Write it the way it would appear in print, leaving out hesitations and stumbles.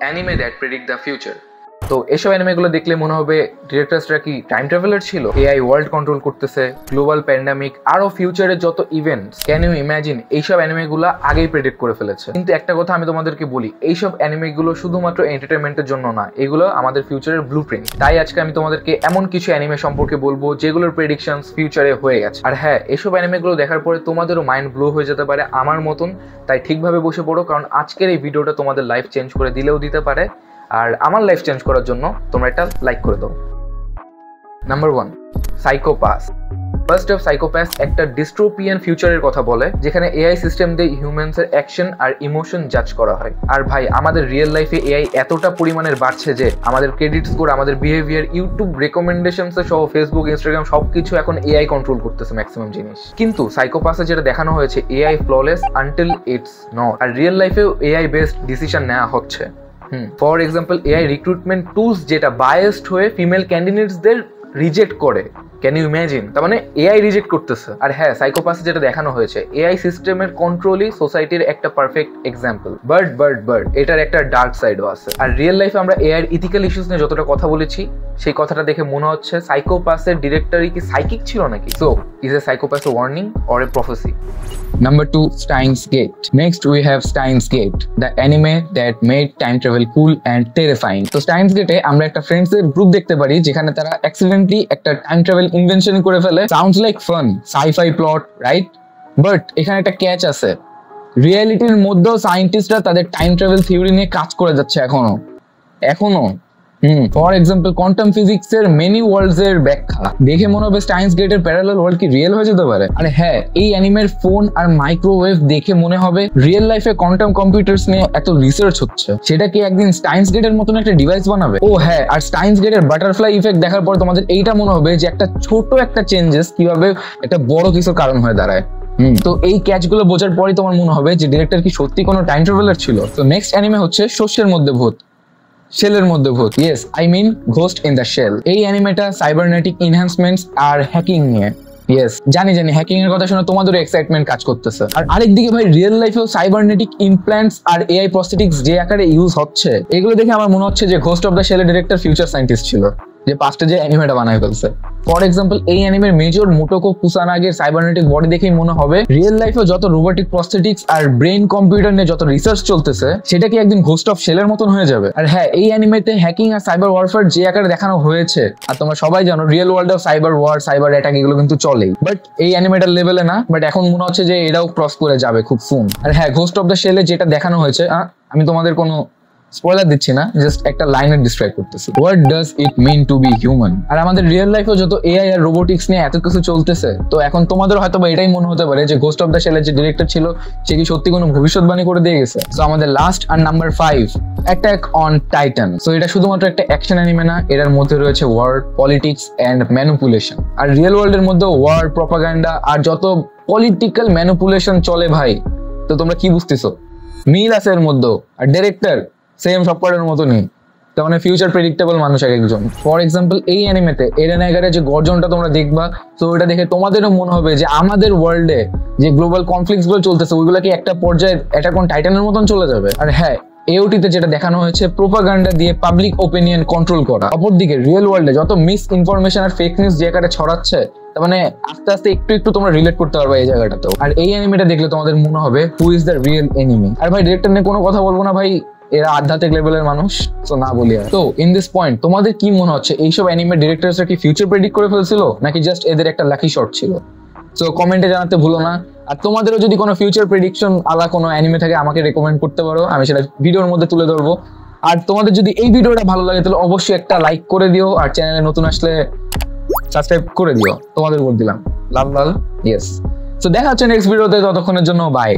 Anime that predict the future. তো এসব অ্যানিমেগুলো দেখলে মনে হবে ডিরেক্টরসরা কি টাইম ট্রাভেলার ছিল, এআই ওয়ার্ল্ড কন্ট্রোল করতেছে, গ্লোবাল প্যান্ডামিক, আরো ফিউচারের যত ইভেন্টস, ক্যান ইউ ইমাজিন এইসব অ্যানিমেগুলো আগেই প্রেডিক্ট করে ফেলেছে। কিন্তু একটা কথা আমি তোমাদেরকে বলি, এইসব অ্যানিমেগুলো শুধুমাত্র এন্টারটেনমেন্টের জন্য না, এগুলো আমাদের ফিউচারের ব্লুপ্রিন্ট। তাই আজকে আমি তোমাদেরকে এমন কিছু অ্যানিমে সম্পর্কে বলবো যেগুলোর প্রেডিকশনস ফিউচারে হয়ে গেছে। আর হ্যাঁ, এইসব অ্যানিমেগুলো দেখার পরে তোমাদেরও মাইন্ড ব্লো হয়ে যেতে পারে আমার মতন। তাই ঠিকভাবে বসে পড়ো, কারণ আজকের এই ভিডিওটা তোমাদের লাইফ চেঞ্জ করে দিলেও দিতে পারে। আর আমার লাইফ চেঞ্জ করার জন্য তোমরা একটা লাইক করে দাও। Number 1, psychopath. First of psychopath একটা ডিস্টোপিয়ান ফিউচারের কথা বলে, যেখানে এআই সিস্টেম দিয়ে হিউম্যানসের অ্যাকশন আর ইমোশন জাজ করা হয়। আর ভাই, আমাদের রিয়েল লাইফে এআই এতটা পরিমাণের বাড়ছে যে আমাদের ক্রেডিট স্কোর, আমাদের বিহেভিয়ার, ইউটিউব রেকমেন্ডেশনস সহ ফেসবুক, ইনস্টাগ্রাম সবকিছু এখন এআই কন্ট্রোল করতেছে ম্যাক্সিমাম জিনিস। কিন্তু সাইকোপ্যাথে যেটা দেখানো হয়েছে, AI flawless until it's not. আর রিয়েল লাইফেও এআই বেসড ডিসিশন নেওয়া হচ্ছে। For example, AI recruitment tools যেটা বায়াসড হয়ে ফিমেল ক্যান্ডিডেটসদের রিজেক্ট করে। Can you imagine? তার মানে এআই রিজেক্ট করতেছে। আর হ্যাঁ, সাইকোপ্যাথে যেটা দেখানো হয়েছে, এআই সিস্টেমের কন্ট্রোলই সোসাইটির একটা পারফেক্ট এক্সাম্পল। বাট এটার একটা ডার্ক সাইডও আছে। আর রিয়েল লাইফে আমরা এআই ইথিক্যাল ইস্যুস নিয়ে যতটা কথা বলেছি, সেই কথাটা দেখে মনে হচ্ছে সাইকোপ্যাথের ডিরেক্টরই কি সাইকিক ছিল নাকি? So is a psychopath a warning or a prophecy? Number 2, Steins Gate. Next we have Steins Gate, the anime that made time travel cool and terrifying. তো Steins Gate এ আমরা একটা ফ্রেন্ডস এর গ্রুপ দেখতে পারি, যেখানে তারা অ্যাক্সিডেন্টলি একটা time travel invention করে ফেলে। Sounds like fun, sci-fi plot, right? But এখানে একটা ক্যাচ আছে। রিয়েলিটির মধ্যেও সায়েন্টিস্টরা তাদের টাইম ট্রাভেল থিওরি নিয়ে কাজ করে যাচ্ছে এখনো। ফর এক্সাম্পল, কোয়ান্টাম ফিজিক্স এর মেনি ওয়ার্ল্ডস এর ব্যাখ্যা দেখে মনে হবে স্টাইনস গেটের প্যারালাল ওয়ার্ল্ড কি রিয়েল হয়ে যেতে পারে। আর হ্যাঁ, এই অ্যানিমের ফোন আর মাইক্রোওয়েভ দেখে মনে হবে রিয়েল লাইফে কোয়ান্টাম কম্পিউটার্স নিয়ে এত রিসার্চ হচ্ছে, সেটা কি একদিন স্টাইনস গেটের মতন একটা ডিভাইস বানাবে? ও হ্যাঁ, আর স্টাইনস গেটের বাটারফ্লাই ইফেক্ট দেখার পর তোমাদের এইটা মনে হবে যে একটা ছোট একটা চেঞ্জেস কিভাবে একটা বড় কিছুর কারণ হয়ে দাঁড়ায়। তো এই ক্যাচগুলো বোঝার পরই তোমার মনে হবে যে ডিরেক্টর কি সত্যি কোনো টাইম ট্রাভেলার ছিল। তো নেক্সট অ্যানিমে হচ্ছে শস্যের মধ্যে ভূত, শেলের মধ্যে ভূত। Yes, I mean ghost in the shell. এই অ্যানিমেটা সাইবারনেটিক এনহ্যান্সমেন্টস আর হ্যাকিং নিয়ে। ইয়েস, জানি হ্যাকিং এর কথা শুনে তোমাদেরও এক্সাইটমেন্ট কাজ করতেছে। আর আরেকদিকে ভাই, রিয়েল লাইফেও সাইবারনেটিক ইমপ্ল্যান্টস আর এআই প্রস্থেটিক্স যে আকারে ইউজ হচ্ছে, এগুলো দেখে আমার মনে হচ্ছে যে ঘোস্ট অফ দ্য শেলের ডিরেক্টর ফিউচার সায়েন্টিস্ট ছিল, যে পাস্টে যে অ্যানিমেটা বানায় ফেলছে। ফর এক্সাম্পল, এই অ্যানিমের মেজর মোটোকো কুসানাগের সাইবারনেটিক বডি দেখেই মনে হবে রিয়েল লাইফে যত রোবোটিক প্রস্থেটিক্স আর ব্রেন কম্পিউটার নিয়ে যত রিসার্চ চলতেছে, সেটা কি একদিন ঘোস্ট অফ শেলের মতন হয়ে যাবে। আর হ্যাঁ, এই অ্যানিমেতে হ্যাকিং আর সাইবার ওয়ারফেয়ার যে আকারে দেখানো হয়েছে, আর তোমরা সবাই জানো রিয়েল ওয়ার্ল্ডেও সাইবার ওয়ার, সাইবার অ্যাটাক এগুলো কিন্তু চলেই, বাট এই অ্যানিমেটার লেভেলে না। বাট এখন মনে হচ্ছে যে এটাও ক্রস করে যাবে খুব সুন। আর হ্যাঁ, ঘোস্ট অফ দ্য শেলে যেটা দেখানো হয়েছে, আমি তোমাদের কোনো স্পয়লার দিচ্ছি না, জাস্ট একটা লাইনে ডিসক্রাইব করতেছি। What does it mean to be human? আর আমাদের রিয়েল লাইফেও যত এআই আর রোবোটিক্স নিয়ে এত কিছু চলতেছে, তো এখন তোমাদের হয়তো বা এটাই মনে হতে পারে যে ঘোস্ট অফ দ্য শেলের যে ডিরেক্টর ছিল, সে কি সত্যি কোনো ভবিষ্যৎবাণী করে দিয়ে গেছে। সো আমাদের লাস্ট আর number 5, attack on titan. So এটা শুধুমাত্র একটা অ্যাকশন অ্যানিমে না, এটার মধ্যে রয়েছে ওয়ার, পলিটিক্স এন্ড ম্যানিপুলেশন। আর রিয়েল ওয়ার্ল্ডের মধ্যে ওয়ার, প্রপাগান্ডা আর যত পলিটিক্যাল ম্যানিপুলেশন চলে ভাই। তো তোমরা কি বুঝতেছো? মিল আছে এর মধ্যে। আর ডিরেক্টর সেম সবকটার মতনই, তার মানে ফিউচার প্রেডিক্টেবল মানুষ এক একজন। ফর এক্সাম্পল, এই অ্যানিমেতে এরেন এগারের যে গর্জনটা তোমরা দেখবা, তো ওটা দেখে তোমাদেরও মনে হবে যে আমাদের ওয়ার্ল্ডে যে গ্লোবাল কনফ্লিক্টস গুলো চলতেছে, ওইগুলো কি একটা পর্যায়ে অ্যাটাক অন টাইটানের মতন চলে যাবে। আর হ্যাঁ, এওটিতে যেটা দেখানো হয়েছে, প্রোপাগান্ডা দিয়ে পাবলিক ওপিনিয়ন কন্ট্রোল করা। অপরদিকে রিয়েল ওয়ার্ল্ডে যত মিস ইনফরমেশন আর ফেক নিউজ যে আকারে ছড়াচ্ছে, তার মানে আস্তে আস্তে একটু তোমরা রিলেট করতে পারবে এই জায়গাটাতেও। আর এই অ্যানিমেটা দেখলে তোমাদের মনে হবে who is the real enemy. আর ভাই, ডিরেক্টর নিয়ে কোনো কথা বলবো না ভাই, এরা আধ্যাত্মিক লেভেলের মানুষ, তো না বলি আর। তো ইন দিস পয়েন্ট তোমাদের কি মনে হচ্ছে, এইসব অ্যানিমে ডিরেক্টরসরা কি ফিউচার প্রেডিক্ট করে ফেলছিল, নাকি জাস্ট এদের একটা লাকি শট ছিল? সো কমেন্টে জানাতে ভুলো না। আর তোমাদেরও যদি কোনো ফিউচার প্রেডিকশন আলা কোনো অ্যানিমে থাকে, আমাকে রেকমেন্ড করতে পারো, আমি সেটা ভিডিওর মধ্যে তুলে ধরবো। আর তোমাদের যদি এই ভিডিওটা ভালো লাগে, তাহলে অবশ্যই একটা লাইক করে দিও, আর চ্যানেলে নতুন আসলে সাবস্ক্রাইব করে দিও। তোমাদের বলে দিলাম লাল। ইয়েস, তো দেখা হচ্ছে নেক্সট ভিডিওতে, ততক্ষণের জন্য বাই।